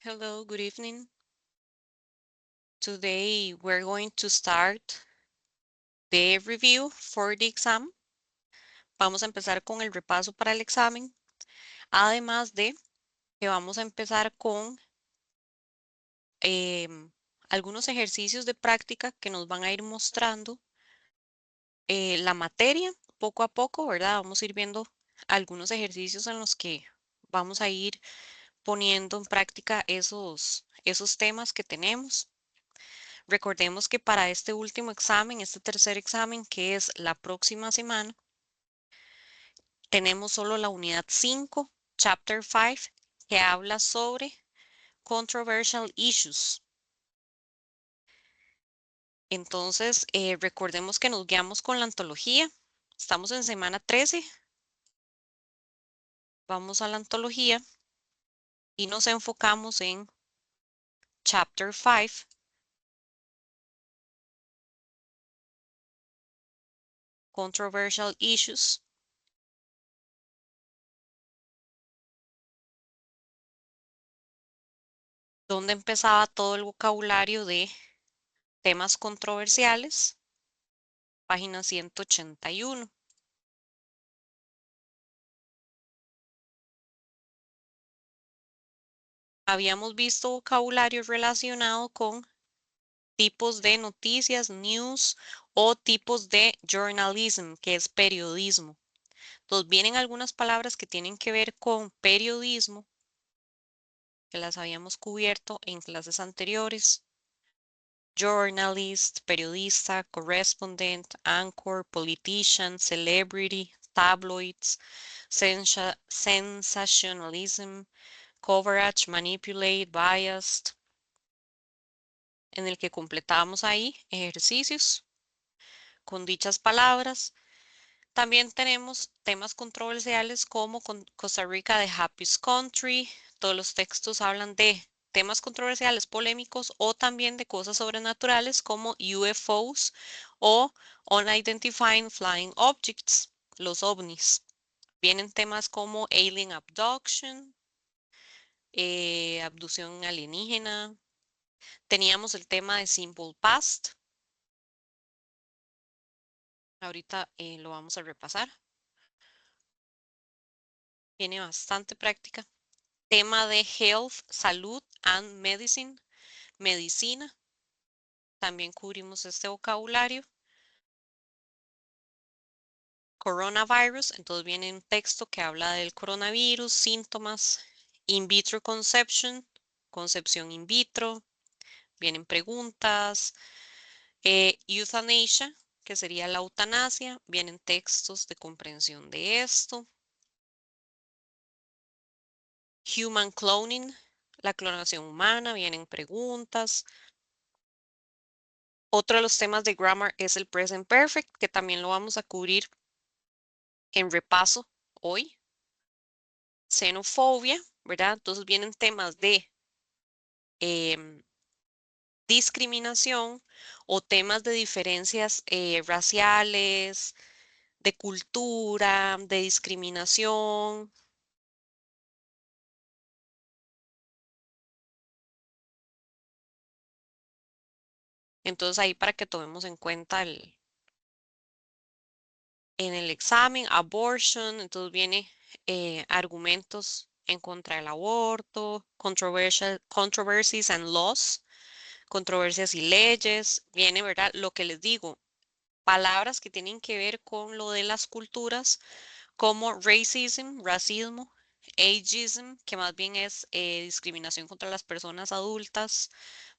Hello, good evening. Today we're going to start the review for the exam. Vamos a empezar con el repaso para el examen, además de que vamos a empezar con algunos ejercicios de práctica que nos van a ir mostrando la materia poco a poco, ¿verdad? Vamos a ir viendo algunos ejercicios en los que vamos a ir poniendo en práctica esos temas que tenemos. Recordemos que para este último examen, este tercer examen, que es la próxima semana, tenemos solo la unidad 5, Chapter 5, que habla sobre controversial issues. Entonces, recordemos que nos guiamos con la antología. Estamos en semana 13. Vamos a la antología y nos enfocamos en Chapter 5, controversial issues, donde empezaba todo el vocabulario de temas controversiales, página 181. Habíamos visto vocabulario relacionado con tipos de noticias, news, o tipos de journalism, que es periodismo. Entonces vienen algunas palabras que tienen que ver con periodismo, que las habíamos cubierto en clases anteriores. Journalist, periodista, correspondent, anchor, politician, celebrity, tabloids, sensationalism, coverage, manipulate, biased, en el que completábamos ahí ejercicios con dichas palabras. También tenemos temas controversiales como Costa Rica the Happiest Country. Todos los textos hablan de temas controversiales, polémicos, o también de cosas sobrenaturales como UFOs o Unidentified Flying Objects, los ovnis. Vienen temas como Alien Abduction, abducción alienígena. Teníamos el tema de Simple Past. Ahorita lo vamos a repasar. Tiene bastante práctica. Tema de health, salud and medicine, medicina. También cubrimos este vocabulario. Coronavirus, entonces viene un texto que habla del coronavirus, síntomas, in vitro conception, concepción in vitro. Vienen preguntas. Euthanasia, que sería la eutanasia. Vienen textos de comprensión de esto. Human cloning, la clonación humana. Vienen preguntas. Otro de los temas de grammar es el present perfect, que también lo vamos a cubrir en repaso hoy. Xenofobia, ¿verdad? Entonces vienen temas de discriminación o temas de diferencias raciales, de cultura, de discriminación. Entonces ahí para que tomemos en cuenta en el examen, abortion, entonces viene argumentos en contra del aborto, controversies and laws, controversias y leyes, viene, ¿verdad? Lo que les digo, palabras que tienen que ver con lo de las culturas, como racism, racismo, ageism, que más bien es discriminación contra las personas adultas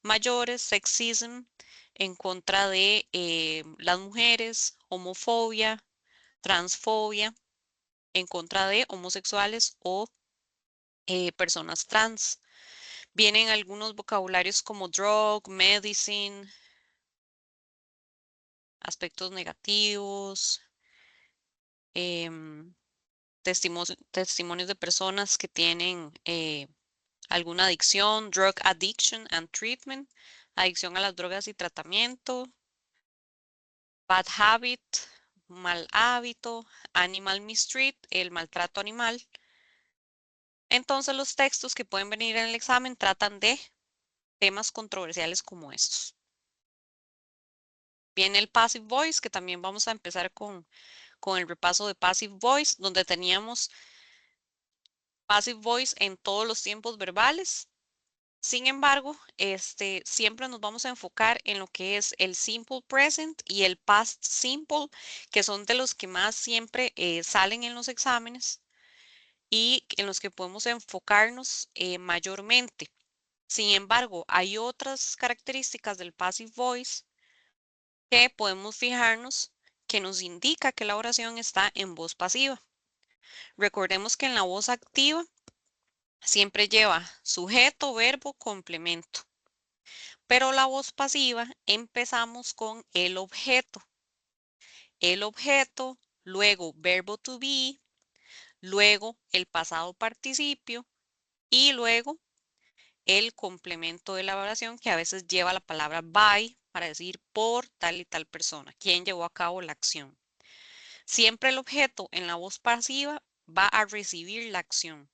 mayores, sexism, en contra de las mujeres, homofobia, transfobia, en contra de homosexuales o personas trans. Vienen algunos vocabularios como drug, medicine, aspectos negativos, em, testimonios de personas que tienen alguna adicción, drug addiction and treatment, adicción a las drogas y tratamiento, bad habit, mal hábito, animal mistreat, el maltrato animal, Entonces los textos que pueden venir en el examen tratan de temas controversiales como estos. Viene el passive voice, que también vamos a empezar con el repaso de passive voice, donde teníamos passive voice en todos los tiempos verbales. Sin embargo, siempre nos vamos a enfocar en lo que es el simple present y el past simple, que son de los que más siempre salen en los exámenes y en los que podemos enfocarnos mayormente. Sin embargo, hay otras características del passive voice que podemos fijarnos que nos indica que la oración está en voz pasiva. Recordemos que en la voz activa siempre lleva sujeto, verbo, complemento. Pero la voz pasiva empezamos con el objeto, luego verbo to be, luego el pasado participio y luego el complemento de la oración que a veces lleva la palabra by para decir por tal y tal persona, quien llevó a cabo la acción. Siempre el objeto en la voz pasiva va a recibir la acción.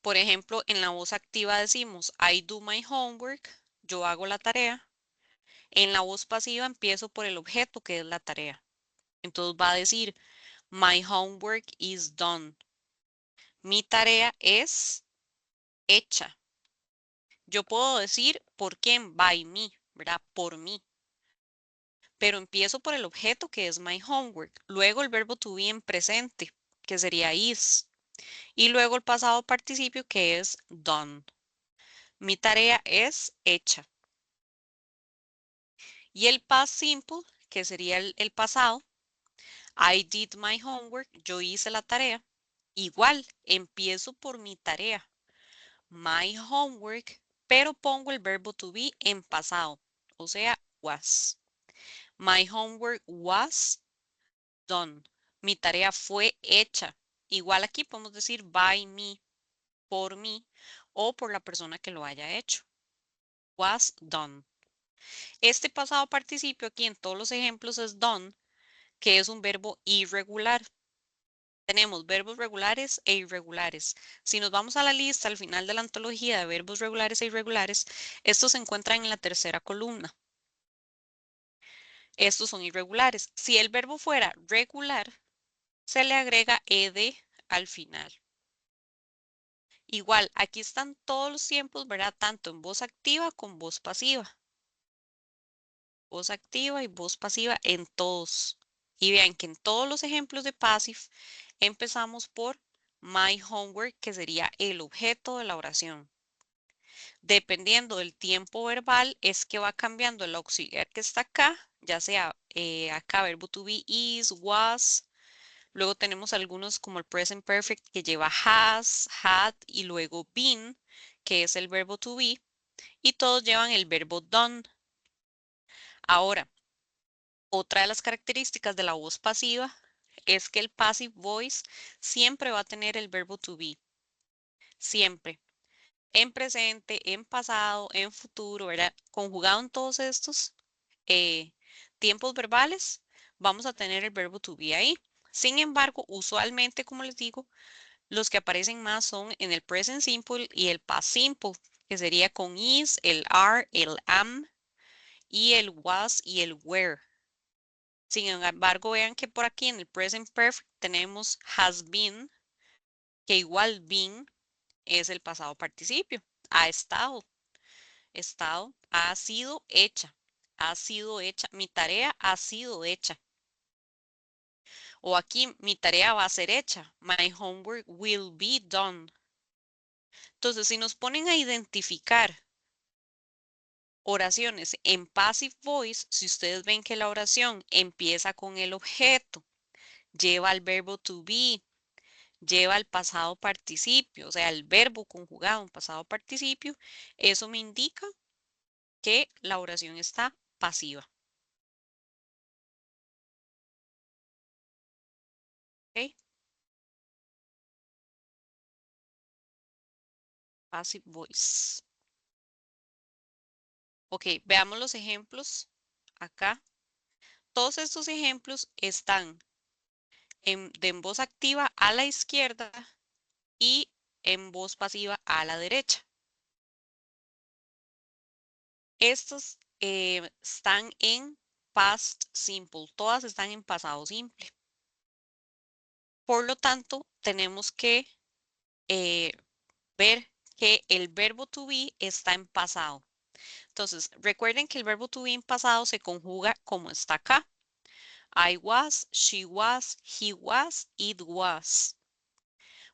Por ejemplo, en la voz activa decimos I do my homework, yo hago la tarea. En la voz pasiva empiezo por el objeto que es la tarea. Entonces va a decir my homework is done. Mi tarea es hecha. Yo puedo decir por quién, by me, ¿verdad? Por mí. Pero empiezo por el objeto que es my homework. Luego el verbo to be en presente, que sería is. Y luego el pasado participio que es done. Mi tarea es hecha. Y el past simple, que sería el pasado, I did my homework, yo hice la tarea. Igual, empiezo por mi tarea, my homework, pero pongo el verbo to be en pasado, o sea, was. My homework was done. Mi tarea fue hecha. Igual aquí podemos decir by me, por mí, o por la persona que lo haya hecho. Was done. Este pasado participio aquí en todos los ejemplos es done, que es un verbo irregular. Tenemos verbos regulares e irregulares. Si nos vamos a la lista al final de la antología de verbos regulares e irregulares, estos se encuentran en la tercera columna. Estos son irregulares. Si el verbo fuera regular, se le agrega ed al final. Igual, aquí están todos los tiempos, ¿verdad? Tanto en voz activa como voz pasiva. Voz activa y voz pasiva en todos. Y vean que en todos los ejemplos de passive empezamos por my homework, que sería el objeto de la oración. Dependiendo del tiempo verbal, es que va cambiando el auxiliar que está acá, ya sea acá verbo to be is, was. Luego tenemos algunos como el present perfect que lleva has, had y luego been, que es el verbo to be. Y todos llevan el verbo done. Ahora, otra de las características de la voz pasiva es que el passive voice siempre va a tener el verbo to be. Siempre. En presente, en pasado, en futuro, ¿verdad? Conjugado en todos estos eh, tiempos verbales, vamos a tener el verbo to be ahí. Sin embargo, usualmente, como les digo, los que aparecen más son en el present simple y el past simple, que sería con is, el are, el am y el was y el were. Sin embargo, vean que por aquí en el present perfect tenemos has been, que igual been es el pasado participio. Ha estado, ha sido hecha, ha sido hecha. Mi tarea ha sido hecha. O aquí, mi tarea va a ser hecha. My homework will be done. Entonces, si nos ponen a identificar oraciones en passive voice, si ustedes ven que la oración empieza con el objeto, lleva el verbo to be, lleva el pasado participio, o sea, el verbo conjugado en pasado participio, eso me indica que la oración está pasiva. ¿Ok? Passive voice. Ok, veamos los ejemplos acá. Todos estos ejemplos están en voz activa a la izquierda y en voz pasiva a la derecha. Estos están en past simple, todas están en pasado simple. Por lo tanto, tenemos que ver que el verbo to be está en pasado. Entonces, recuerden que el verbo to be en pasado se conjuga como está acá. I was, she was, he was, it was.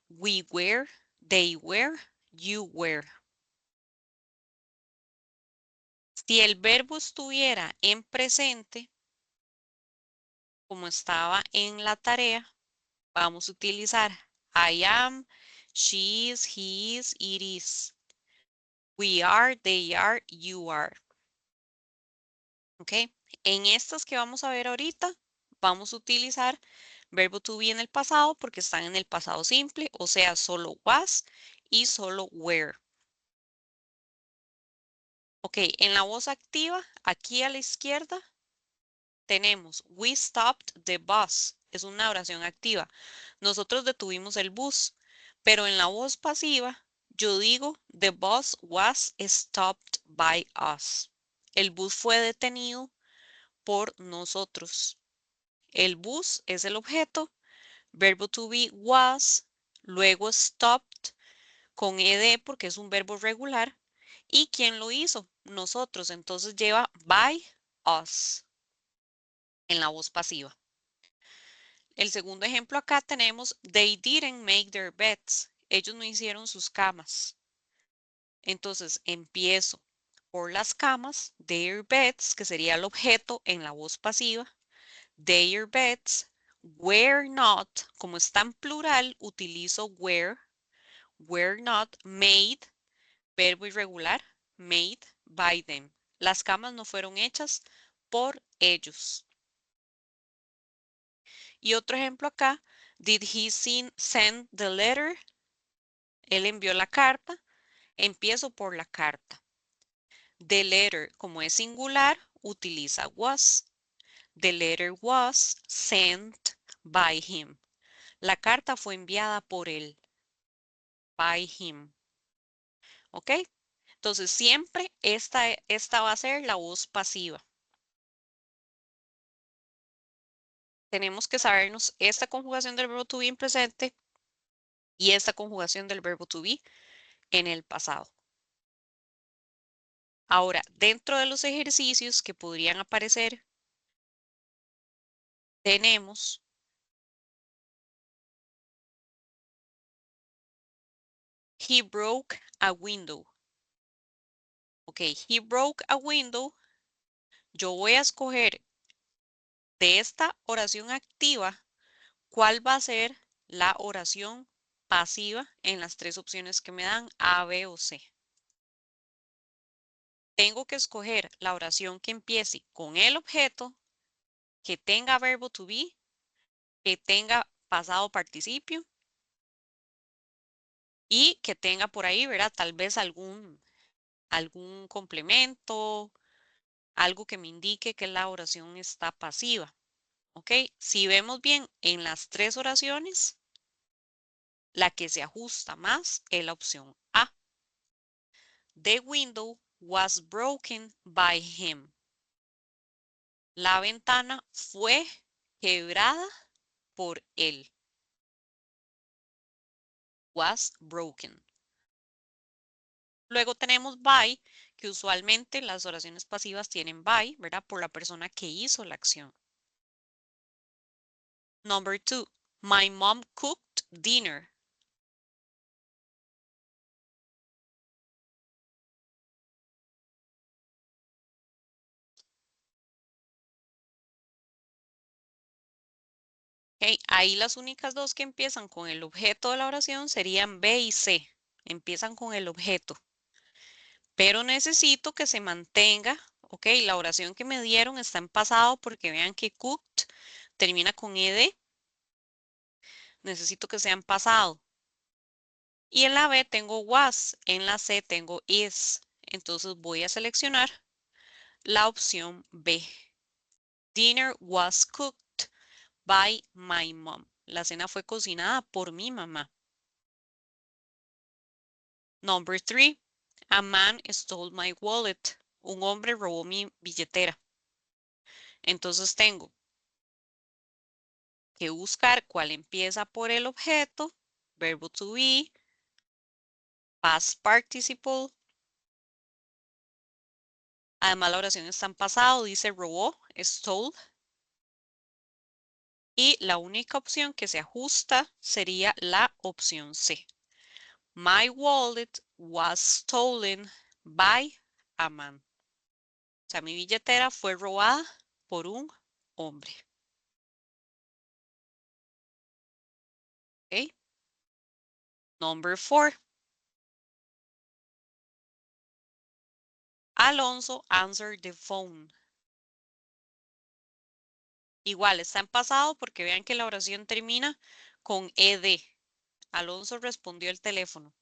We were, they were, you were. Si el verbo estuviera en presente, como estaba en la tarea, vamos a utilizar I am, she is, he is, it is. We are, they are, you are. ¿Ok? En estas que vamos a ver ahorita, vamos a utilizar verbo to be en el pasado porque están en el pasado simple, o sea, solo was y solo were. Ok, en la voz activa, aquí a la izquierda, tenemos we stopped the bus. Es una oración activa. Nosotros detuvimos el bus, pero en la voz pasiva, yo digo the bus was stopped by us. El bus fue detenido por nosotros. El bus es el objeto, verbo to be was, luego stopped con ed porque es un verbo regular. ¿Y quién lo hizo? Nosotros. Entonces lleva by us en la voz pasiva. El segundo ejemplo acá tenemos they didn't make their beds. Ellos no hicieron sus camas. Entonces empiezo por las camas, their beds, que sería el objeto en la voz pasiva. Their beds were not, como está en plural, utilizo were not made, verbo irregular, made by them. Las camas no fueron hechas por ellos. Y otro ejemplo acá, did he send the letter? Él envió la carta. Empiezo por la carta. The letter, como es singular, utiliza was. The letter was sent by him. La carta fue enviada por él. By him. ¿Ok? Entonces siempre esta va a ser la voz pasiva. Tenemos que sabernos esta conjugación del verbo to be en presente y esta conjugación del verbo to be en el pasado. Ahora, dentro de los ejercicios que podrían aparecer, tenemos he broke a window. Ok, he broke a window. Yo voy a escoger de esta oración activa cuál va a ser la oración pasiva en las tres opciones que me dan A, B o C. Tengo que escoger la oración que empiece con el objeto, que tenga verbo to be, que tenga pasado participio y que tenga por ahí, ¿verdad? Tal vez algún complemento, algo que me indique que la oración está pasiva. ¿Ok? Si vemos bien en las tres oraciones, la que se ajusta más es la opción A. The window was broken by him. La ventana fue quebrada por él. Was broken. Luego tenemos by, que usualmente las oraciones pasivas tienen by, ¿verdad? Por la persona que hizo la acción. Number 2, my mom cooked dinner. Okay, ahí las únicas dos que empiezan con el objeto de la oración serían B y C. Empiezan con el objeto. Pero necesito que se mantenga, ok, la oración que me dieron está en pasado porque vean que cooked termina con ed. Necesito que sea en pasado. Y en la B tengo was, en la C tengo is. Entonces voy a seleccionar la opción B. Dinner was cooked by my mom. La cena fue cocinada por mi mamá. Number 3, a man stole my wallet. Un hombre robó mi billetera. Entonces tengo que buscar cuál empieza por el objeto, verbo to be, past participle. Además, la oración está en pasado, dice robó, stole. Y la única opción que se ajusta sería la opción C. My wallet was stolen by a man. O sea, mi billetera fue robada por un hombre. ¿Ok? Number 4. Alonso answered the phone. Igual está en pasado porque vean que la oración termina con ed. Alonso respondió el teléfono.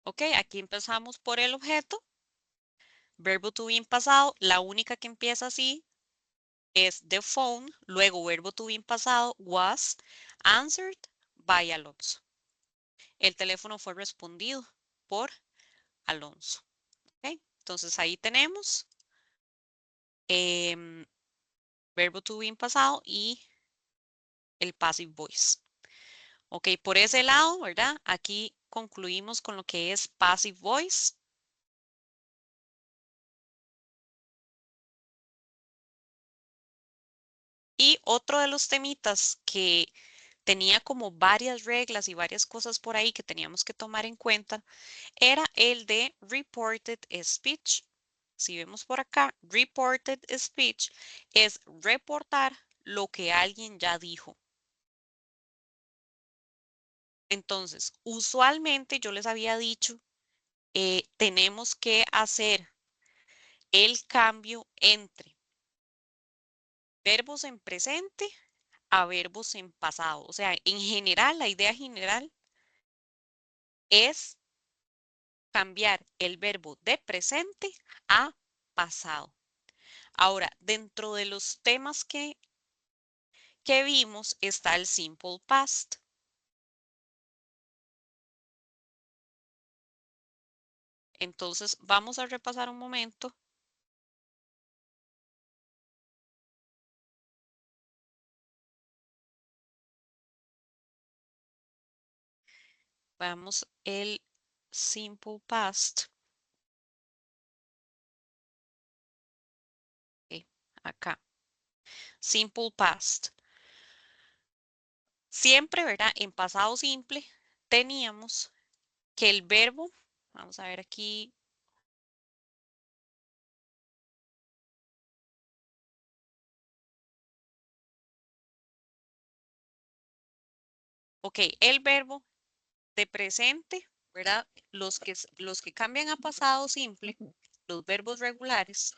Ok, aquí empezamos por el objeto. Verbo to be en pasado. La única que empieza así es the phone. Luego verbo to be en pasado was answered by Alonso. El teléfono fue respondido por Alonso. ¿Ok? Entonces ahí tenemos verbo to be en pasado y el passive voice. Ok, por ese lado, ¿verdad? Aquí concluimos con lo que es passive voice. Y otro de los temitas que tenía como varias reglas y varias cosas por ahí que teníamos que tomar en cuenta era el de reported speech. Si vemos por acá, reported speech es reportar lo que alguien ya dijo. Entonces, usualmente yo les había dicho, tenemos que hacer el cambio entre verbos en presente a verbos en pasado. O sea, en general, la idea general es cambiar el verbo de presente a pasado. Ahora, dentro de los temas que vimos está el simple past. Entonces, vamos a repasar un momento. Veamos el simple past. Okay, acá. Simple past. Siempre, ¿verdad? En pasado simple teníamos que el verbo, vamos a ver aquí. Ok, el verbo de presente, ¿verdad? Los que cambian a pasado simple, los verbos regulares,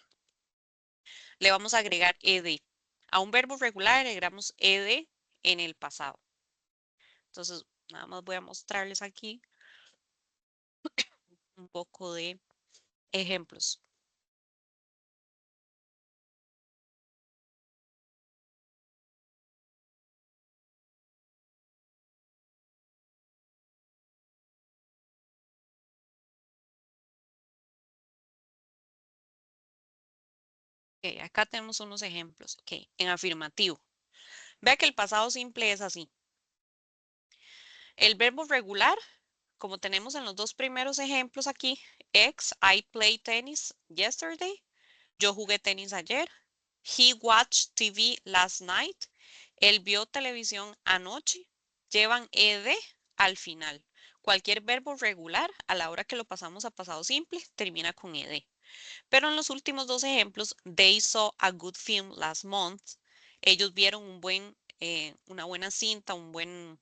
le vamos a agregar ed. A un verbo regular le agregamos ed en el pasado. Entonces, nada más voy a mostrarles aquí un poco de ejemplos. Okay, acá tenemos unos ejemplos. Ok, en afirmativo. Vea que el pasado simple es así. El verbo regular, como tenemos en los dos primeros ejemplos aquí, I played tennis yesterday. Yo jugué tenis ayer. He watched TV last night. Él vio televisión anoche. Llevan ed al final. Cualquier verbo regular a la hora que lo pasamos a pasado simple termina con ed. Pero en los últimos dos ejemplos, they saw a good film last month. Ellos vieron una buena cinta, una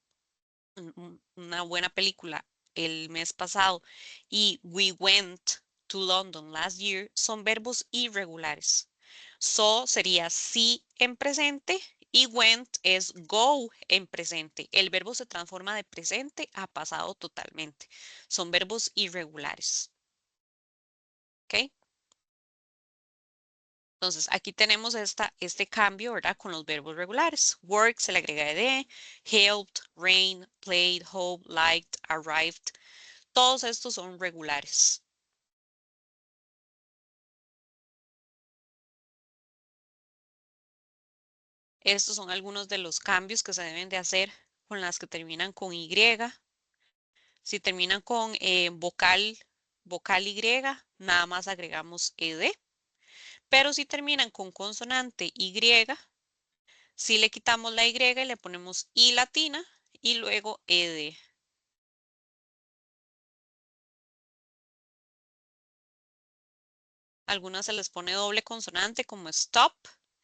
buena película el mes pasado. Y we went to London last year son verbos irregulares. So sería see en presente y went es go en presente. El verbo se transforma de presente a pasado totalmente. Son verbos irregulares. ¿Ok? Entonces, aquí tenemos este cambio, ¿verdad? Con los verbos regulares. Work se le agrega ed, helped, rain, played, hope, liked, arrived. Todos estos son regulares. Estos son algunos de los cambios que se deben de hacer con las que terminan con Y. Si terminan con vocal Y, nada más agregamos ed. Pero si terminan con consonante Y, si le quitamos la Y y le ponemos I latina y luego ed. Algunas se les pone doble consonante como stop.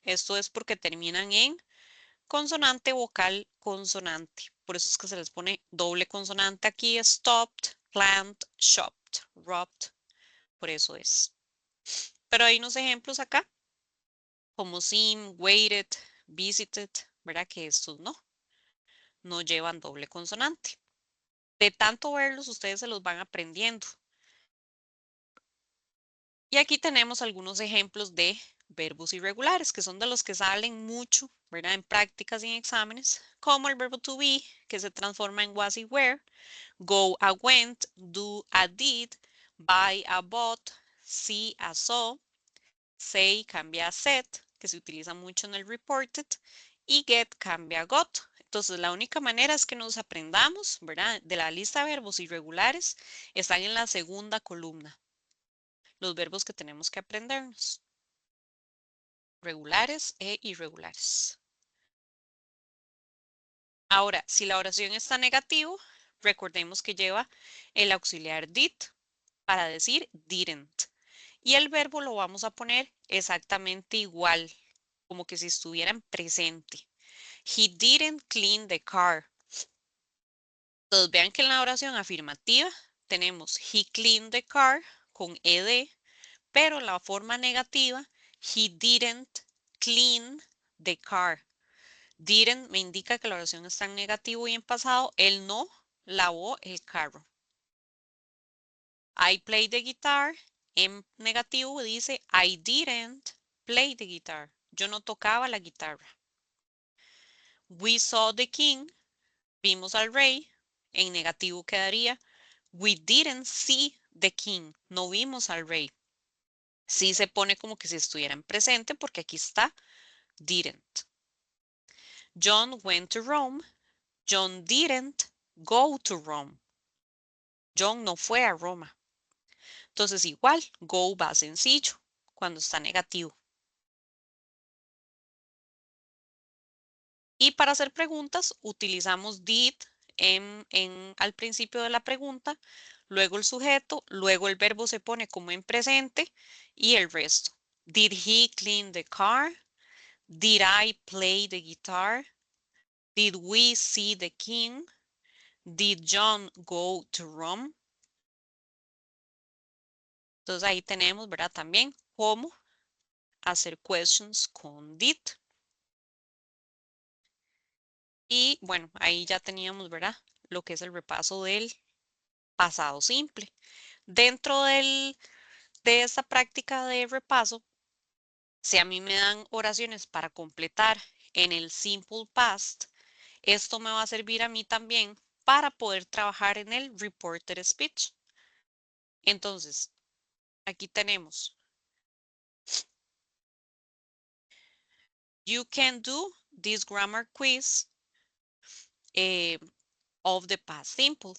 Esto es porque terminan en consonante, vocal, consonante. Por eso es que se les pone doble consonante aquí. Stopped, plant, shopped, robbed. Por eso es. Pero hay unos ejemplos acá, como seen, waited, visited, ¿verdad? Que estos no llevan doble consonante. De tanto verlos, ustedes se los van aprendiendo. Y aquí tenemos algunos ejemplos de verbos irregulares, que son de los que salen mucho, ¿verdad? En prácticas y en exámenes, como el verbo to be, que se transforma en was y were, go a went, do a did, buy a bought, see a saw, say cambia a said, que se utiliza mucho en el reported, y get cambia a got. Entonces, la única manera es que nos aprendamos, ¿verdad? De la lista de verbos irregulares, están en la segunda columna los verbos que tenemos que aprendernos, regulares e irregulares. Ahora, si la oración está negativo, recordemos que lleva el auxiliar did para decir didn't. Y el verbo lo vamos a poner exactamente igual, como que si estuviera en presente. He didn't clean the car. Entonces vean que en la oración afirmativa tenemos he cleaned the car con ed, pero la forma negativa, he didn't clean the car. Didn't me indica que la oración está en negativo y en pasado. Él no lavó el carro. I played the guitar. En negativo dice I didn't play the guitar. Yo no tocaba la guitarra. We saw the king. Vimos al rey. En negativo quedaría we didn't see the king. No vimos al rey. Sí se pone como que si estuviera en presente porque aquí está didn't. John went to Rome. John didn't go to Rome. John no fue a Roma. Entonces igual, go va sencillo cuando está negativo. Y para hacer preguntas utilizamos did al principio de la pregunta, luego el sujeto, luego el verbo se pone como en presente y el resto. Did he clean the car? Did I play the guitar? Did we see the king? Did John go to Rome? Entonces ahí tenemos, ¿verdad? También cómo hacer questions con did. Y bueno, ahí ya teníamos, ¿verdad? Lo que es el repaso del pasado simple. Dentro de esta práctica de repaso, si a mí me dan oraciones para completar en el simple past, esto me va a servir a mí también para poder trabajar en el reported speech. Entonces, aquí tenemos, you can do this grammar quiz of the past simple.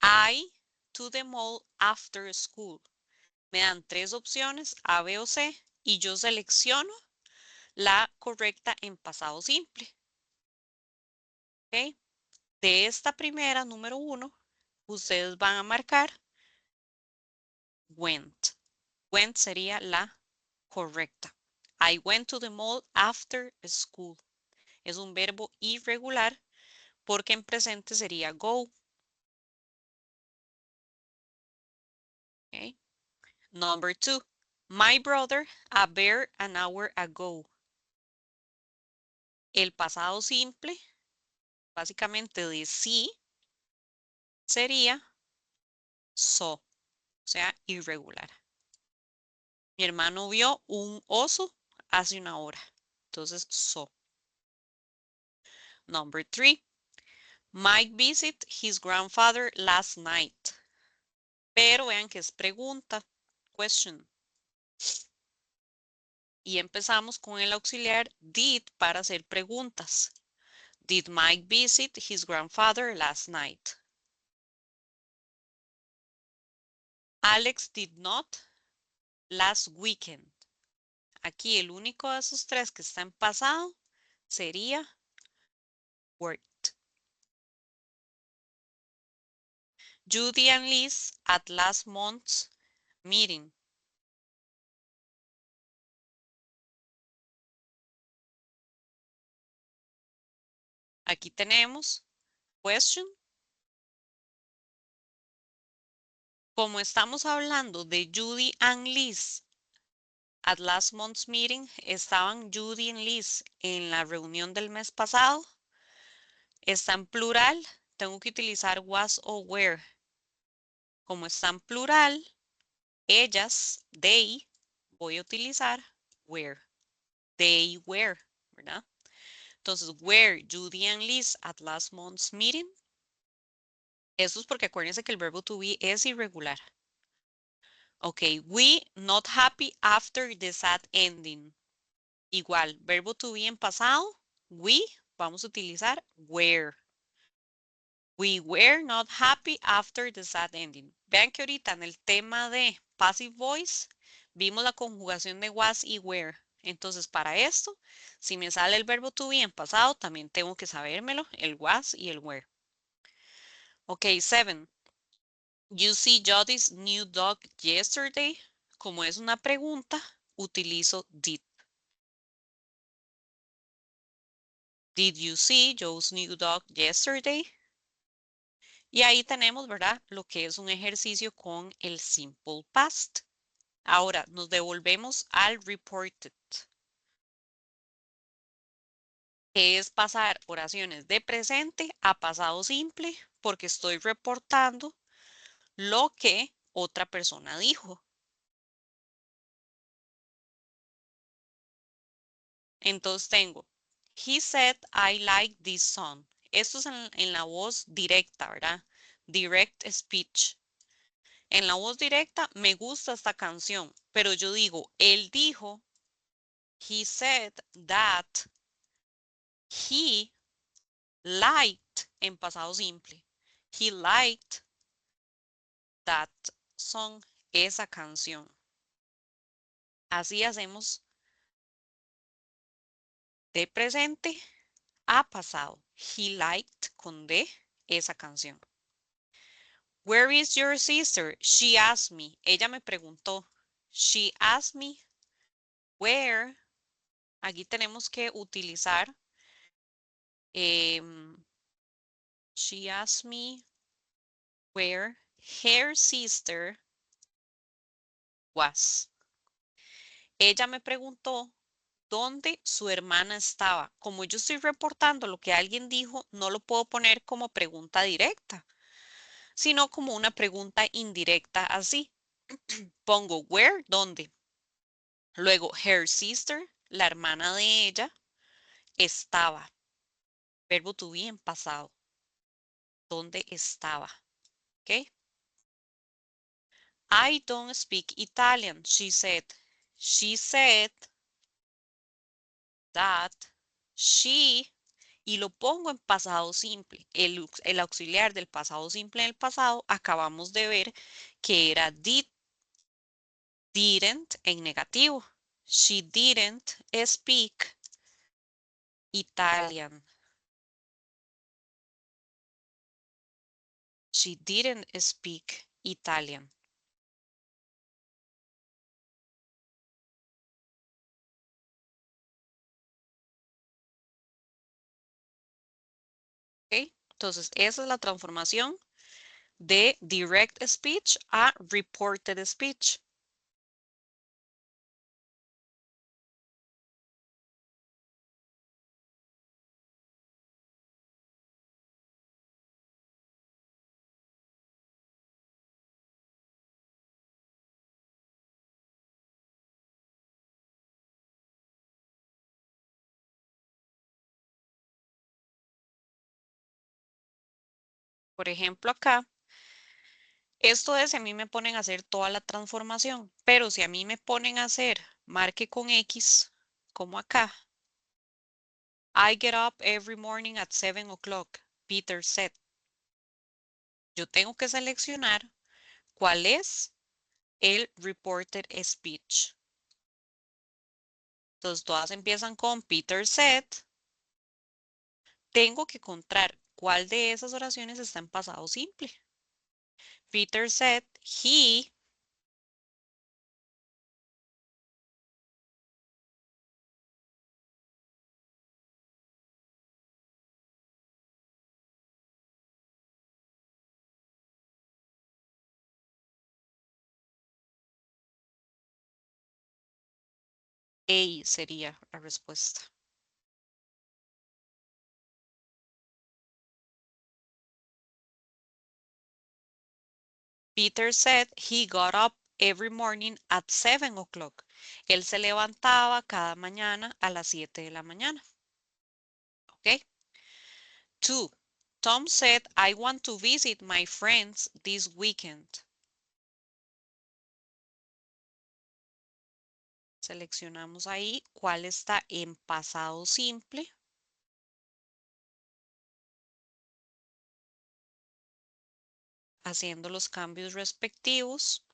I to the mall after school. Me dan tres opciones, A, B o C, y yo selecciono la correcta en pasado simple. ¿Okay? De esta primera, número 1, ustedes van a marcar went. Went sería la correcta. I went to the mall after school. Es un verbo irregular porque en presente sería go. Okay. Number 2. My brother a bear an hour ago. El pasado simple, básicamente de sí, sería saw, o sea, irregular. Mi hermano vio un oso hace una hora. Entonces, saw. Number 3. Mike visited his grandfather last night. Pero vean que es pregunta, question. Y empezamos con el auxiliar did para hacer preguntas. Did Mike visit his grandfather last night? Alex did not last weekend. Aquí el único de esos tres que está en pasado sería worked. Judy and Liz at last month's meeting. Aquí tenemos question. Como estamos hablando de Judy and Liz at last month's meeting, estaban Judy y Liz en la reunión del mes pasado. Está en plural, tengo que utilizar was o were. Como está en plural, ellas, they, voy a utilizar were. They were, ¿verdad? Entonces, were Judy and Liz at last month's meeting? Eso es porque acuérdense que el verbo to be es irregular. Ok, we not happy after the sad ending. Igual, verbo to be en pasado, we, vamos a utilizar were. We were not happy after the sad ending. Vean que ahorita en el tema de passive voice vimos la conjugación de was y were. Entonces, para esto, si me sale el verbo to be en pasado, también tengo que sabérmelo, el was y el were. Ok, 7. You see Jody's new dog yesterday. Como es una pregunta, utilizo did. Did you see Joe's new dog yesterday? Y ahí tenemos, ¿verdad? Lo que es un ejercicio con el simple past. Ahora nos devolvemos al reported, que es pasar oraciones de presente a pasado simple, porque estoy reportando lo que otra persona dijo. Entonces tengo, he said I like this song. Esto es en la voz directa, ¿verdad? Direct speech. En la voz directa me gusta esta canción, pero yo digo, él dijo, he said that he liked en pasado simple. He liked that song, esa canción. Así hacemos de presente a pasado. He liked con D esa canción. Where is your sister? She asked me. Ella me preguntó. She asked me where. Aquí tenemos que utilizar. She asked me where her sister was. Ella me preguntó dónde su hermana estaba. Como yo estoy reportando lo que alguien dijo, no lo puedo poner como pregunta directa, sino como una pregunta indirecta así. Pongo where, ¿dónde? Luego, her sister, la hermana de ella, estaba. Verbo to be en pasado. ¿Dónde estaba? ¿Ok? I don't speak Italian, she said. She said that she, y lo pongo en pasado simple. El auxiliar del pasado simple en el pasado acabamos de ver que era did, didn't en negativo. She didn't speak Italian. she didn't speak Italian. ¿Ok? Entonces, esa es la transformación de direct speech a reported speech. Por ejemplo, acá, esto es si a mí me ponen a hacer toda la transformación, pero si a mí me ponen a hacer marque con X, como acá, I get up every morning at 7 o'clock, Peter said. Yo tengo que seleccionar cuál es el reported speech. Entonces, todas empiezan con Peter said. Tengo que encontrar cuál de esas oraciones está en pasado simple. Peter said he. A sería la respuesta. Peter said he got up every morning at 7 o'clock. Él se levantaba cada mañana a las 7 de la mañana. ¿Ok? 2. Tom said, I want to visit my friends this weekend. Seleccionamos ahí cuál está en pasado simple. Haciendo los cambios respectivos.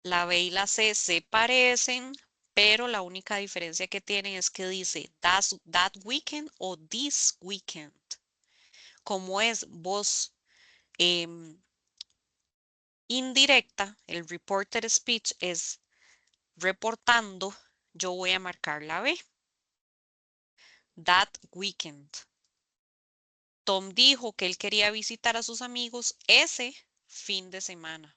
La B y la C se parecen, pero la única diferencia que tienen es que dice that weekend o this weekend. Como es voz indirecta, el reported speech es reportando, yo voy a marcar la B. That weekend. Tom dijo que él quería visitar a sus amigos ese fin de semana.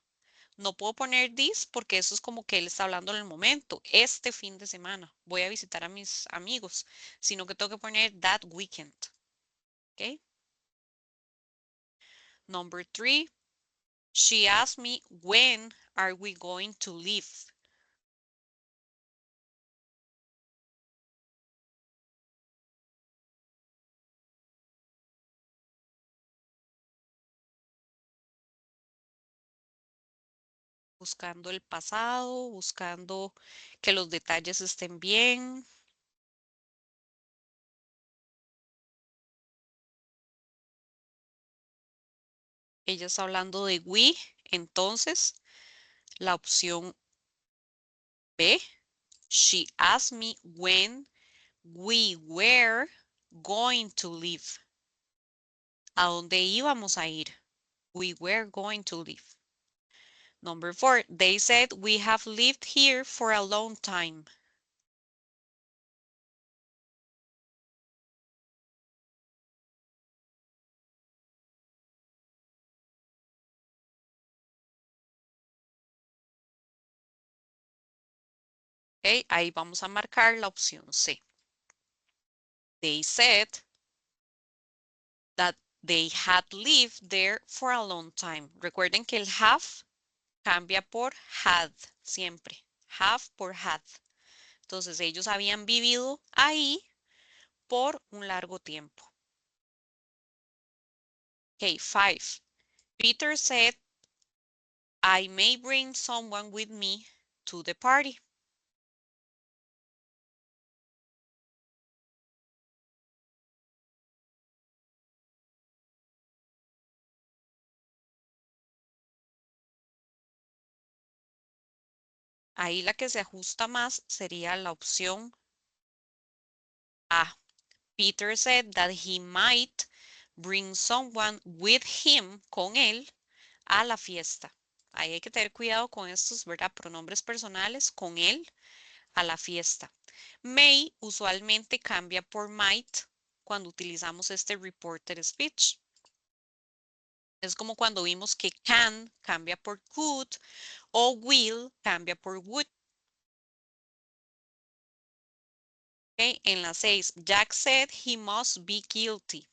No puedo poner this porque eso es como que él está hablando en el momento. Este fin de semana voy a visitar a mis amigos, sino que tengo que poner that weekend. ¿Ok? Number 3, she asked me, when are we going to leave? Buscando el pasado, buscando que los detalles estén bien. Ella está hablando de we, entonces la opción B, she asked me when we were going to leave. ¿A dónde íbamos a ir? We were going to leave. Number 4, they said we have lived here for a long time. Okay, ahí vamos a marcar la opción C. They said that they had lived there for a long time. Recuerden que el have cambia por had siempre. Have por had. Entonces ellos habían vivido ahí por un largo tiempo. Okay, 5. Peter said, I may bring someone with me to the party. Ahí la que se ajusta más sería la opción A. Peter said that he might bring someone with him, con él, a la fiesta. Ahí hay que tener cuidado con estos, ¿verdad? Pronombres personales, con él, a la fiesta. May usualmente cambia por might cuando utilizamos este reported speech. Es como cuando vimos que can cambia por could o will cambia por would. Okay. En la 6, Jack said he must be guilty.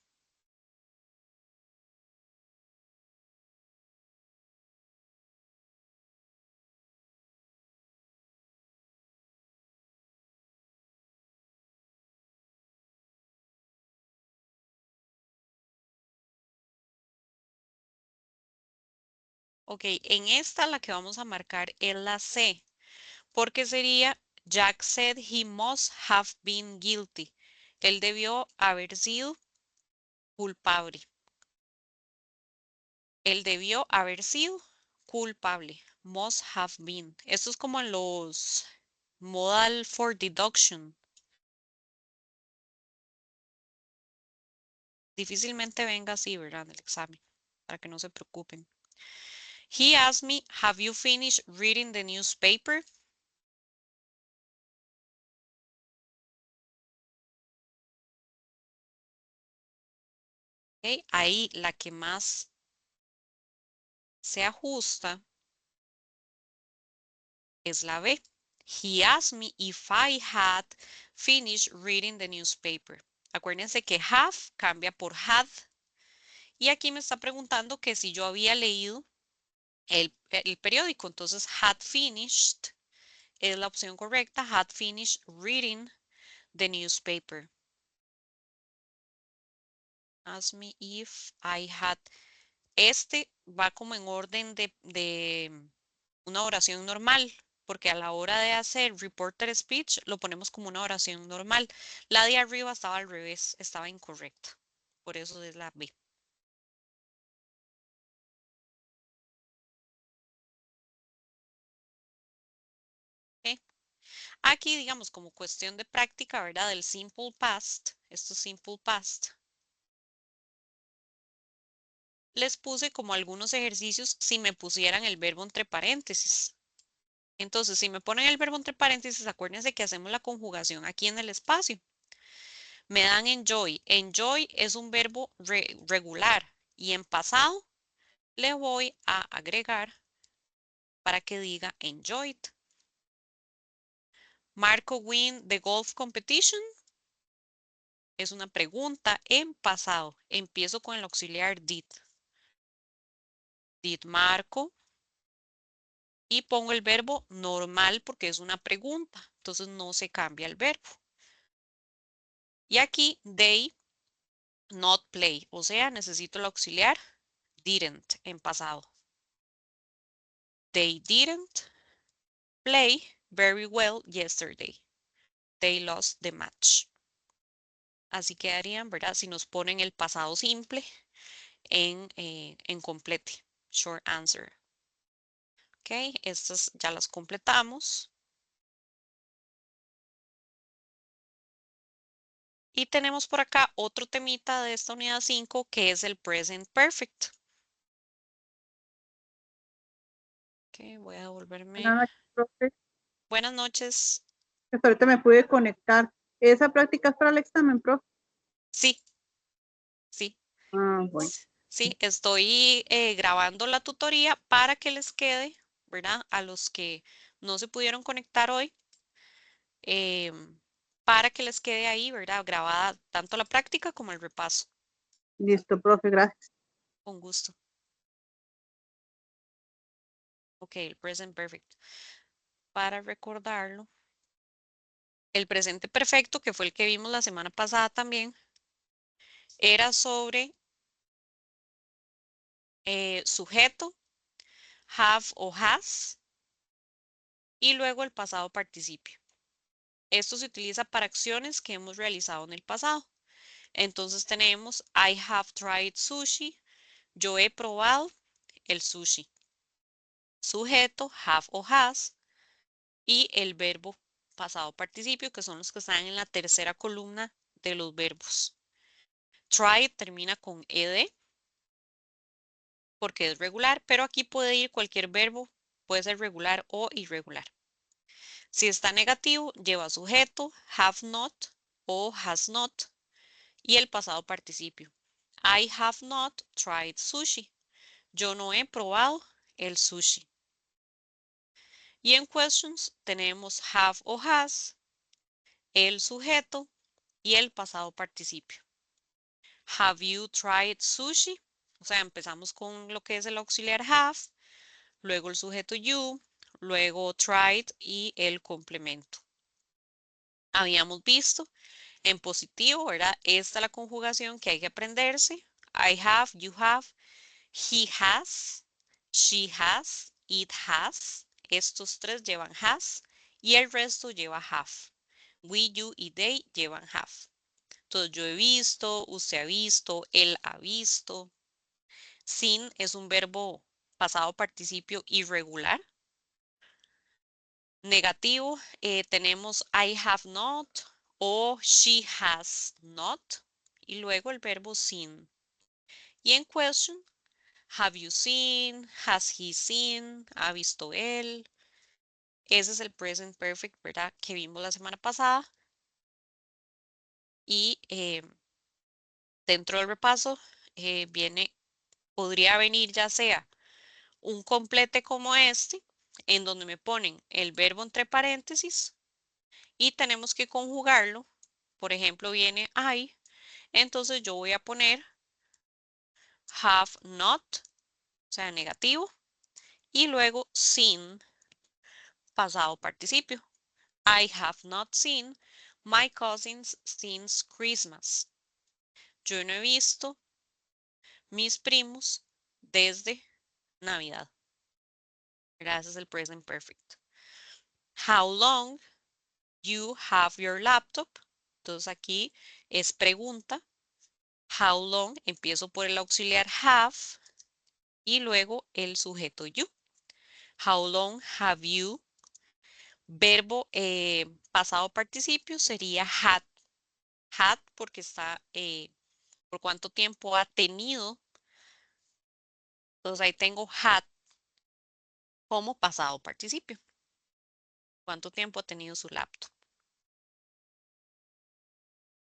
Ok, en esta la que vamos a marcar es la C, porque sería Jack said he must have been guilty. Él debió haber sido culpable. Él debió haber sido culpable. Must have been. Esto es como en los modal for deduction. Difícilmente venga así, ¿verdad? El examen, para que no se preocupen. He asked me, have you finished reading the newspaper? Okay. Ahí la que más se ajusta es la B. He asked me if I had finished reading the newspaper. Acuérdense que have cambia por had. Y aquí me está preguntando que si yo había leído el periódico. Entonces, had finished es la opción correcta. Had finished reading the newspaper. Ask me if I had. Este va como en orden de una oración normal, porque a la hora de hacer reporter speech lo ponemos como una oración normal. La de arriba estaba al revés, estaba incorrecta. Por eso es la B. ¿Ok? Aquí, digamos, como cuestión de práctica, ¿verdad? Del simple past, esto es simple past. Les puse como algunos ejercicios si me pusieran el verbo entre paréntesis. Entonces, si me ponen el verbo entre paréntesis, acuérdense que hacemos la conjugación aquí en el espacio. Me dan enjoy. Enjoy es un verbo regular y en pasado le voy a agregar para que diga enjoyed. Marco win the golf competition. Es una pregunta en pasado. Empiezo con el auxiliar did. Did Marco. Y pongo el verbo normal porque es una pregunta. Entonces no se cambia el verbo. Y aquí they not play. O sea, necesito el auxiliar didn't en pasado. They didn't play very well yesterday. They lost the match. Así quedarían, ¿verdad? Si nos ponen el pasado simple en complete. Short answer. Ok, estas ya las completamos. Y tenemos por acá otro temita de esta unidad 5 que es el present perfect. Ok, voy a volverme. Buenas noches, profe. Buenas noches. Hasta ahorita me pude conectar. ¿Esa práctica es para el examen, profe? Sí, sí. Ah, bueno. Sí, estoy grabando la tutoría para que les quede, ¿verdad? A los que no se pudieron conectar hoy, para que les quede ahí, ¿verdad? Grabada tanto la práctica como el repaso. Listo, profe, gracias. Con gusto. Ok, el present perfect. Para recordarlo, el presente perfecto, que fue el que vimos la semana pasada también, era sobre sujeto, have o has, y luego el pasado participio. Esto se utiliza para acciones que hemos realizado en el pasado. Entonces tenemos I have tried sushi. Yo he probado el sushi. Sujeto, have o has. Y el verbo pasado participio, que son los que están en la tercera columna de los verbos. Try termina con ed porque es regular, pero aquí puede ir cualquier verbo, puede ser regular o irregular. Si está negativo, lleva sujeto, have not o has not y el pasado participio. I have not tried sushi. Yo no he probado el sushi. Y en questions tenemos have o has, el sujeto y el pasado participio. Have you tried sushi? O sea, empezamos con lo que es el auxiliar have, luego el sujeto you, luego tried y el complemento. Habíamos visto en positivo, ¿verdad? Esta es la conjugación que hay que aprenderse. I have, you have, he has, she has, it has. Estos tres llevan has y el resto lleva have. We, you y they llevan have. Entonces yo he visto, usted ha visto, él ha visto. Seen es un verbo pasado participio irregular. Negativo tenemos I have not o she has not y luego el verbo seen. Y en question, have you seen, has he seen, ha visto él. Ese es el present perfect, ¿verdad? Que vimos la semana pasada. Y dentro del repaso podría venir ya sea un complete como este, en donde me ponen el verbo entre paréntesis y tenemos que conjugarlo. Por ejemplo, viene I, entonces yo voy a poner have not, o sea, negativo, y luego seen, pasado participio. I have not seen my cousins since Christmas. Yo no he visto mis primos desde Navidad. Ese es el present perfect. How long you have your laptop? Entonces aquí es pregunta. How long, empiezo por el auxiliar have y luego el sujeto you. How long have you? Verbo pasado participio sería had. Had porque está, por cuánto tiempo ha tenido. Entonces ahí tengo had como pasado participio. ¿Cuánto tiempo ha tenido su laptop?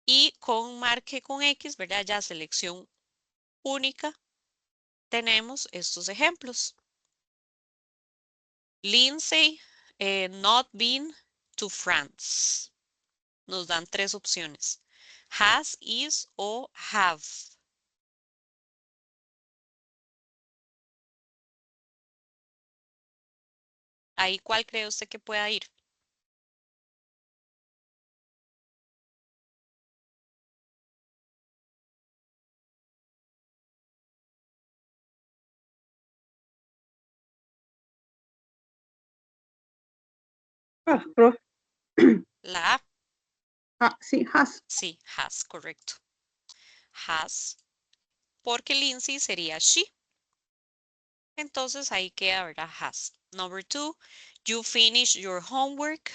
Y con marque con X, ¿verdad? Ya selección única, tenemos estos ejemplos. Lindsay, not been to France. Nos dan tres opciones. Has, is o have. Ahí, ¿cuál cree usted que pueda ir? Has, profe. La A. Ah, sí, has. Sí, has, correcto. Has, porque Lindsay sería she. Entonces ahí queda, ¿verdad? Has. Number 2, you finish your homework.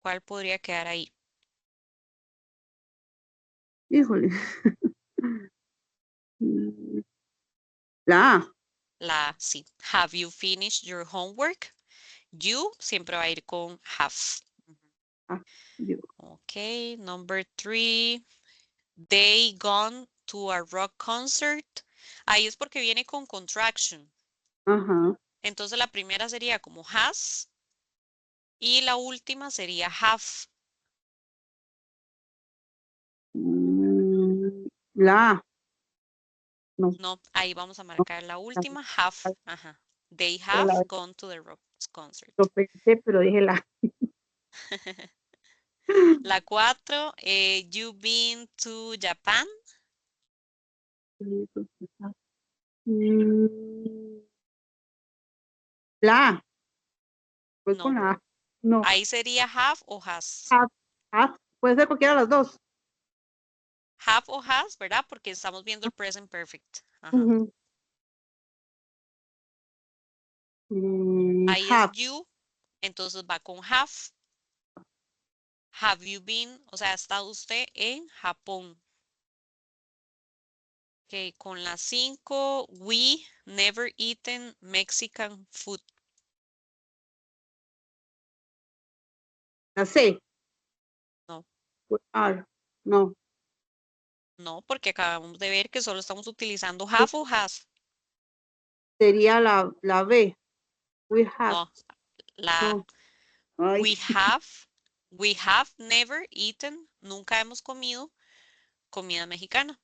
¿Cuál podría quedar ahí? Híjole. La A. La A, sí. Have you finished your homework? You siempre va a ir con have. Ah, yo. Ok, number 3, they gone to a rock concert. Ahí es porque viene con contraction. Ajá. Entonces la primera sería como has y la última sería have. La A. No. No, ahí vamos a marcar la última, have. Ajá. They Pero have gone to the rock concert. lo pensé, pero dije la. La 4, you've been to Japan. Mm, La A. Voy con No, la A. No. ahí sería have o has. Has. Has. Puede ser cualquiera de las dos. Have o has, ¿verdad? Porque estamos viendo el present perfect. Ajá. Ujú. Ahí es Have. you, entonces va con have. Have you been, o sea, ¿ha estado usted en Japón? Ok, con la 5, we never eaten Mexican food. La C. No, R. No. no, porque acabamos de ver que solo estamos utilizando have o has. Sería la B. We have. No, la No. Ay, we have never eaten, nunca hemos comido comida mexicana.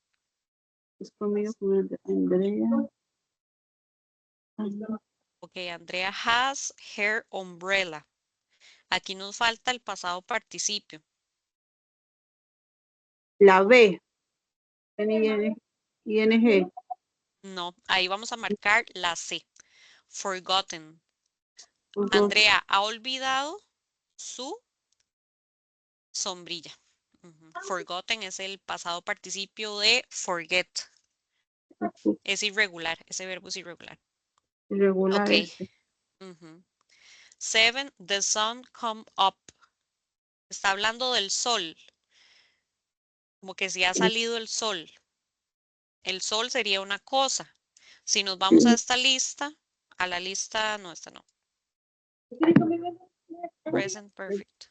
es conmigo con Andrea. Ok, Andrea has her umbrella. Aquí nos falta el pasado participio. La B. ING. No, ahí vamos a marcar la C. Forgotten. Ujú. Andrea ha olvidado su sombrilla. Forgotten es el pasado participio de forget. Es irregular, ese verbo es irregular. Irregular Ok. ese. 7, the sun come up. Está hablando del sol, como que si ha salido el sol. El sol sería una cosa. Si nos vamos a esta lista, a la lista, no, esta no. Present perfect.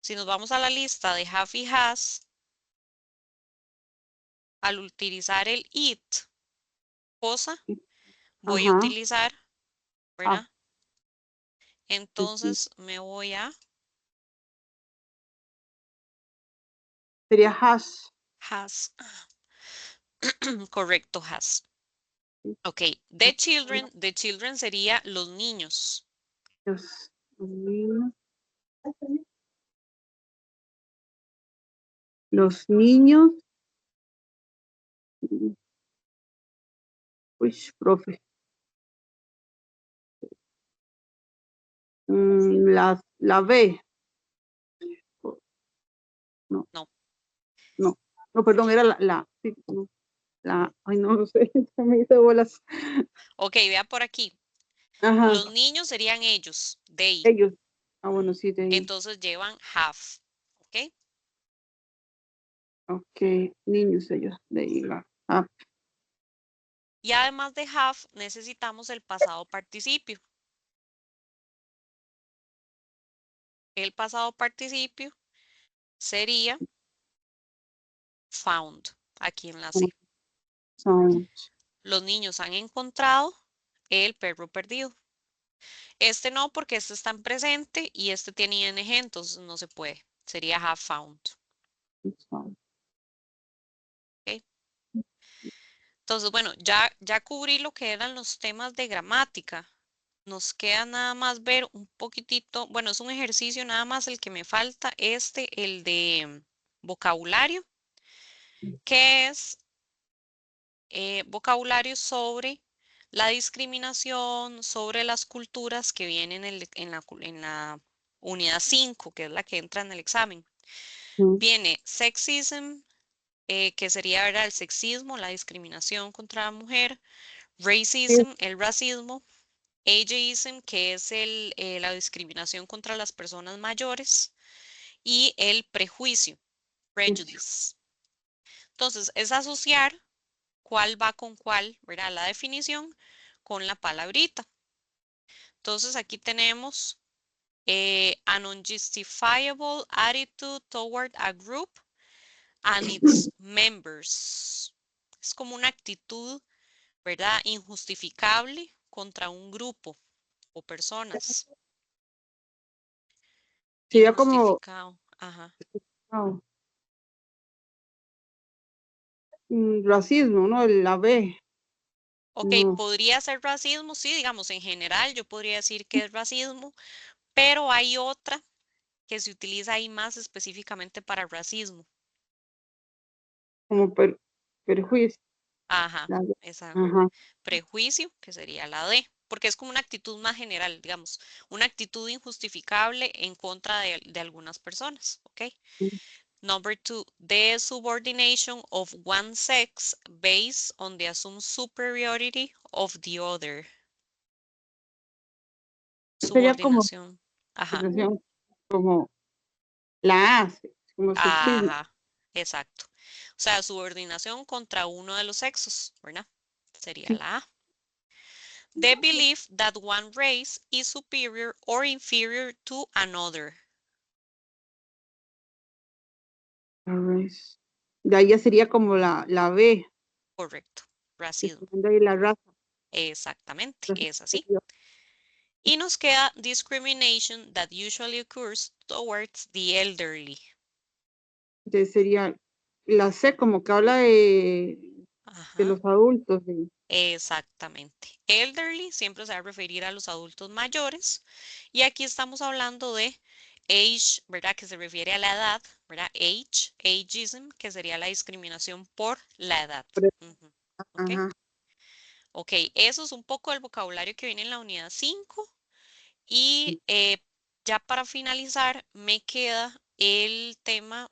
Si nos vamos a la lista de have y has, al utilizar el it, cosa, voy a Ajá. utilizar, Ah, ¿verdad? Entonces me voy a sería has. has. Correcto, has. Ok, the children sería los niños. Los niños. Los niños. Uy, profe. La B. No, No. no. No, perdón, era sí, no, ay, no lo sé, se me hizo bolas. Ok, vea por aquí. Ajá, Los niños serían ellos, they. ellos. Ah, bueno, sí, de ahí. Entonces llevan have. Ok. Ok, niños ellos, de ahí. Ah, Y además de have, necesitamos el pasado participio. El pasado participio sería found, aquí en la C. son, Los niños han encontrado el perro perdido. Este no, porque este está en presente y este tiene ing, entonces no se puede. Sería have found. son. ¿Ok? Entonces, bueno, ya cubrí lo que eran los temas de gramática. Nos queda nada más ver un poquitito, bueno, es un ejercicio nada más el que me falta, el de vocabulario, que es vocabulario sobre la discriminación, sobre las culturas que vienen en la unidad 5, que es la que entra en el examen. Viene sexism, que sería, ¿verdad?, el sexismo, la discriminación contra la mujer, Sí, racism, el racismo, ageism, que es la discriminación contra las personas mayores, y el prejuicio, sí. prejudice. Entonces, es asociar cuál va con cuál, ¿verdad? La definición con la palabrita. Entonces, aquí tenemos an unjustifiable attitude toward a group and its members. Es como una actitud, ¿verdad?, injustificable contra un grupo o personas. Sería como, Injustificado. Ajá. no, racismo, ¿no? La B. Ok, No, podría ser racismo, sí, digamos, en general yo podría decir que es racismo, pero hay otra que se utiliza ahí más específicamente para racismo. como perjuicio. Ajá, La B. esa Ajá. prejuicio, que sería la D, porque es como una actitud más general, digamos, una actitud injustificable en contra de algunas personas, ¿ok? Number 2, the subordination of one sex based on the assumed superiority of the other. Sería como, Subordinación. Ajá. expresión como, La A, como sexismo. Ajá, exacto. O sea, subordinación contra uno de los sexos, ¿verdad? Sería Sí, la A. The belief that one race is superior or inferior to another. de ahí ya sería como la B, Correcto. Racismo. describiendo ahí la raza. Exactamente, Raza es así. superior. Y nos queda discrimination that usually occurs towards the elderly. Entonces sería la C, como que habla de Ajá, los adultos. exactamente. Elderly siempre se va a referir a los adultos mayores. Y aquí estamos hablando de age, ¿verdad? Que se refiere a la edad, ¿verdad? Age, ageism, que sería la discriminación por la edad. Ujú, ¿ok? Ajá. Ok, eso es un poco el vocabulario que viene en la unidad 5. Y ya para finalizar, me queda el tema,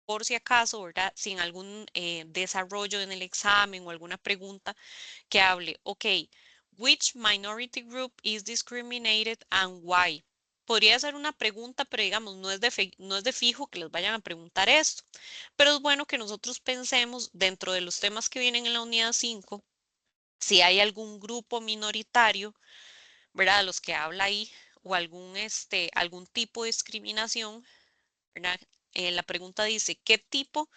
por si acaso, ¿verdad? Sin algún desarrollo en el examen o alguna pregunta que hable, ok, which minority group is discriminated and why? Podría ser una pregunta, pero digamos, no es de fijo que les vayan a preguntar esto. Pero es bueno que nosotros pensemos dentro de los temas que vienen en la unidad 5, si hay algún grupo minoritario, ¿verdad? De los que habla ahí, o algún tipo de discriminación, ¿verdad? La pregunta dice, ¿qué tipo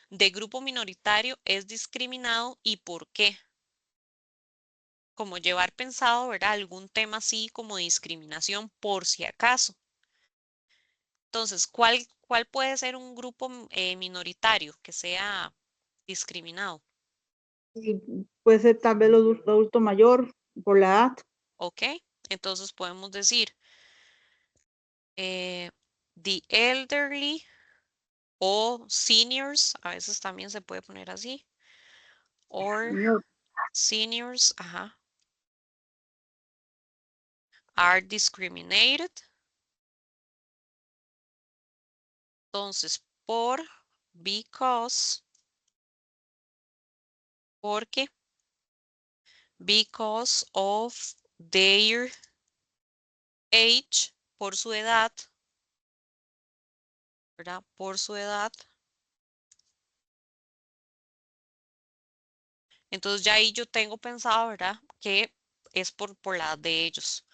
de grupo minoritario es discriminado y por qué? Como llevar pensado, ¿verdad? Algún tema así como discriminación por si acaso. Entonces, ¿cuál puede ser un grupo minoritario que sea discriminado? Y puede ser tal vez los adulto mayor por la edad. ¿Ok? Entonces podemos decir the elderly o seniors, a veces también se puede poner así, or Señor, seniors, ajá, are discriminated. Entonces, because, porque, because of their age, por su edad, ¿verdad? Por su edad. Entonces ya ahí yo tengo pensado, ¿verdad? Que es por la edad de ellos.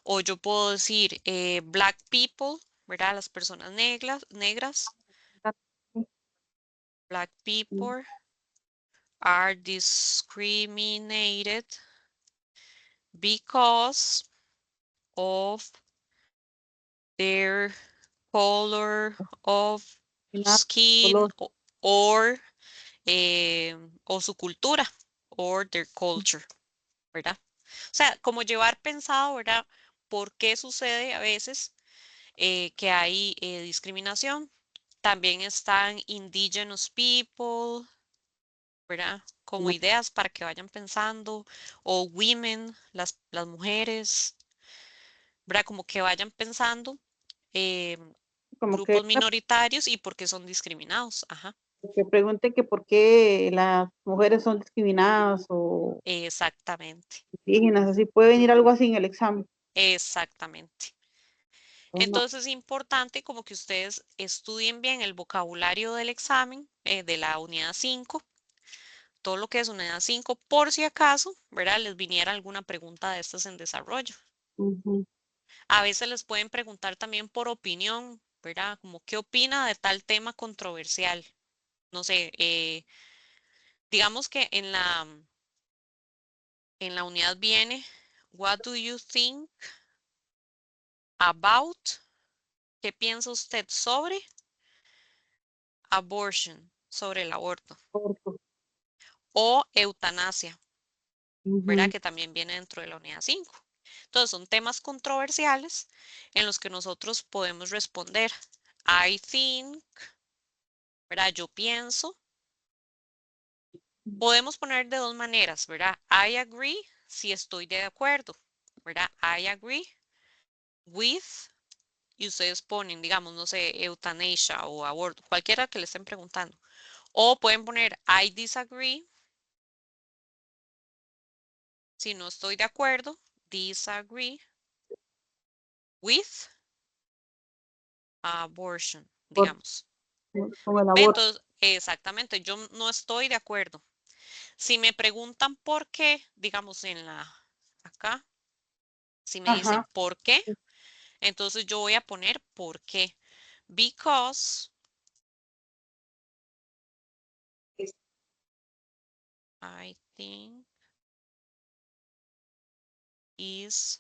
O yo puedo decir black people, ¿verdad? Las personas negras. Black people are discriminated because of their color of skin color. or, o su cultura or their culture, ¿verdad? O sea, como llevar pensado, ¿verdad? ¿Por qué sucede a veces que hay discriminación? También están indigenous people, ¿verdad? Como ideas para que vayan pensando, o women, las mujeres, ¿verdad? Como que vayan pensando eh, Como que grupos minoritarios y por qué son discriminados. Ajá, pregunte que por qué las mujeres son discriminadas o exactamente, indígenas, así puede venir algo así en el examen. exactamente. Toma. Entonces es importante como que ustedes estudien bien el vocabulario del examen de la unidad 5, todo lo que es unidad 5, por si acaso, ¿verdad? Les viniera alguna pregunta de estas en desarrollo. Ujú. A veces les pueden preguntar también por opinión, ¿verdad? Como qué opina de tal tema controversial. No sé, digamos que en la unidad viene, what do you think about? ¿Qué piensa usted sobre abortion, sobre el aborto? Corto. O eutanasia, ¿verdad? Ujú. Que también viene dentro de la unidad 5. Entonces son temas controversiales en los que nosotros podemos responder, I think, ¿verdad? Yo pienso. Podemos poner de dos maneras, ¿verdad? I agree, si estoy de acuerdo, ¿verdad? I agree with, y ustedes ponen, digamos, no sé, eutanasia o aborto, cualquiera que le estén preguntando. O pueden poner I disagree, si no estoy de acuerdo, disagree with abortion. digamos. con el Ve, aborto. entonces, exactamente, yo no estoy de acuerdo. Si me preguntan por qué, digamos acá, si me dicen Ajá. por qué, entonces yo voy a poner por qué. Because I think is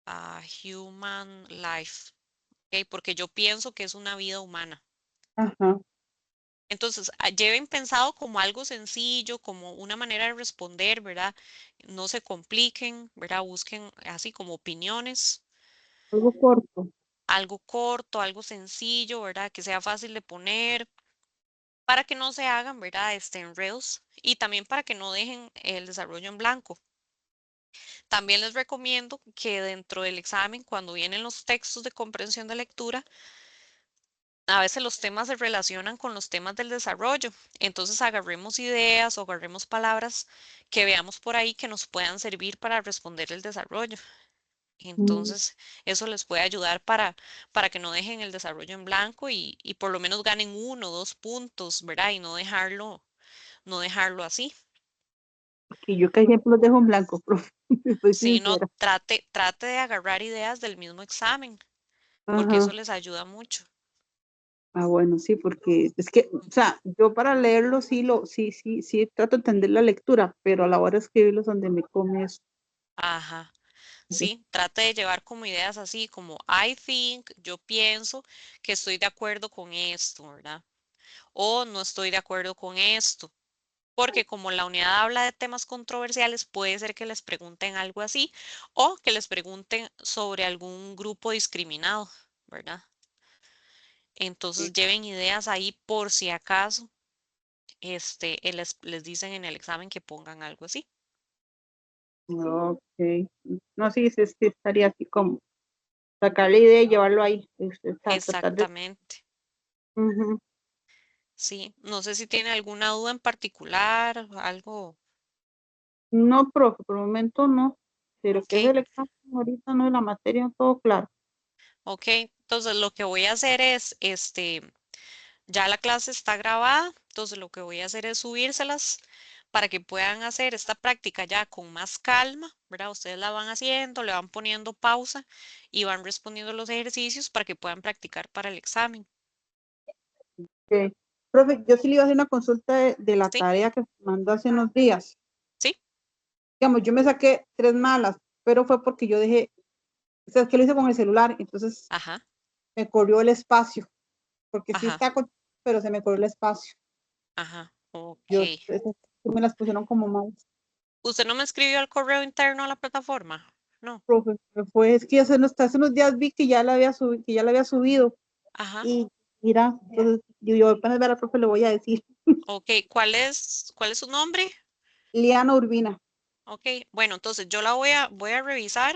a human life. ¿Ok? Porque yo pienso que es una vida humana. Ajá. Entonces, lleven pensado como algo sencillo, como una manera de responder, ¿verdad? No se compliquen, ¿verdad? Busquen así como opiniones, Algo corto. algo corto, algo sencillo, ¿verdad? Que sea fácil de poner para que no se hagan, ¿verdad? Enredos y también para que no dejen el desarrollo en blanco. También les recomiendo que dentro del examen, cuando vienen los textos de comprensión de lectura, a veces los temas se relacionan con los temas del desarrollo. Entonces agarremos ideas o agarremos palabras que veamos por ahí que nos puedan servir para responder el desarrollo. Mm, Entonces eso les puede ayudar para que no dejen el desarrollo en blanco y por lo menos ganen 1 o 2 puntos, ¿verdad? Y no dejarlo así. que yo casi siempre los dejo en blanco, profe. Estoy Si no, sincera. trate de agarrar ideas del mismo examen, porque Ajá. eso les ayuda mucho. Ah, bueno, sí, porque es que, o sea, yo para leerlo sí, trato de entender la lectura, pero a la hora de escribirlo es donde me come eso. Ajá. Sí, trate de llevar como ideas así como I think, yo pienso que estoy de acuerdo con esto, ¿verdad? O no estoy de acuerdo con esto. Porque como la unidad habla de temas controversiales, puede ser que les pregunten algo así o que les pregunten sobre algún grupo discriminado, ¿verdad? Entonces Sí. lleven ideas ahí por si acaso les dicen en el examen que pongan algo así. Ok. No, sí, estaría así como sacar la idea y llevarlo ahí. Tratar de. Exactamente. Ujú. Sí, no sé si tiene alguna duda en particular, algo. No, profe, por el momento no. Pero Ok, que es el examen ahorita, no, la materia, todo claro. ok. Entonces lo que voy a hacer es, ya la clase está grabada, entonces lo que voy a hacer es subírselas para que puedan hacer esta práctica ya con más calma, ¿verdad? Ustedes la van haciendo, le van poniendo pausa y van respondiendo los ejercicios para que puedan practicar para el examen. Profe, yo sí le iba a hacer una consulta de la ¿Sí? tarea que mandó hace unos días. ¿Sí? Digamos, yo me saqué 3 malas, pero fue porque yo dejé, o sea, es que lo hice con el celular, entonces Ajá, me corrió el espacio, porque sí ajá, está, pero se me corrió el espacio. ajá. Ok. Yo, esas sí me las pusieron como malas. ¿Usted no me escribió al correo interno a la plataforma? No. Profe, es que hace unos días vi que ya la había subido, Ajá. y mira, entonces yo apenas ver al profe le voy a decir. Ok. ¿Cuál es su nombre? Liana Urbina. Ok. Bueno, entonces yo la voy a revisar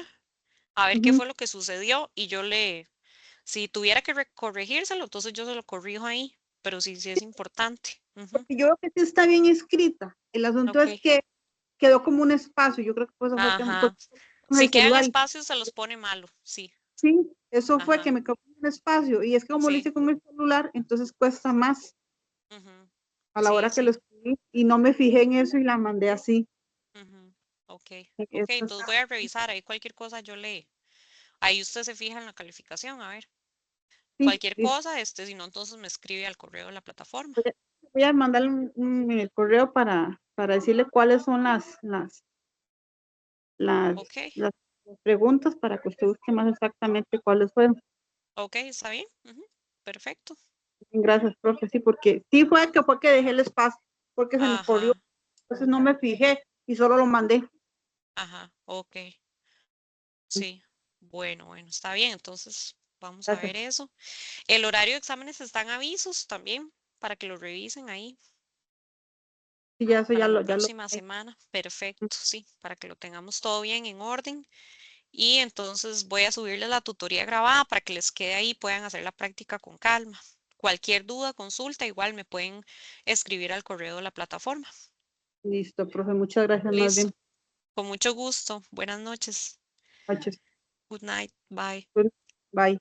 a ver qué Ujú. fue lo que sucedió y si tuviera que corregírselo, entonces yo se lo corrijo ahí, pero sí, sí es importante. Ujú. Porque yo creo que sí está bien escrita. El asunto Ok. es que quedó como un espacio. Yo creo que por eso fue que Ajá. con Si el quedan celular. espacios, se los pone malo. Sí. Sí, eso fue que Ajá. me quedó un espacio. Y es que como lo Sí. hice con el celular, entonces cuesta más Ujú. a la Sí, hora que lo sí. escribí. Y no me fijé en eso y la mandé así. Ujú. Ok. Ok, Eso es- entonces voy a revisar ahí cualquier cosa ahí usted se fija en la calificación, a ver. sí, Cualquier sí. cosa, si no, entonces me escribe al correo de la plataforma. Voy a, voy a mandarle el correo para decirle cuáles son las, Ok, las preguntas para que usted busque más exactamente cuáles fueron. ok, está bien. Ujú. Perfecto. Gracias, profe, sí, porque sí fue que dejé el espacio, porque se me corrió, Ajá, entonces no me fijé y solo lo mandé. ajá, ok. Sí. Bueno, bueno, está bien. Entonces, vamos a Gracias. ver eso. El horario de exámenes está en avisos también para que lo revisen ahí Sí, ya eso para la ya lo. próxima semana. Perfecto, sí, para que lo tengamos todo bien en orden. Y entonces voy a subirles la tutoría grabada para que les quede ahí y puedan hacer la práctica con calma. Cualquier duda, consulta, igual me pueden escribir al correo de la plataforma. Listo, profe, muchas gracias, más Listo. bien. Con mucho gusto. Buenas noches. Noches. Good night. Bye. Bye.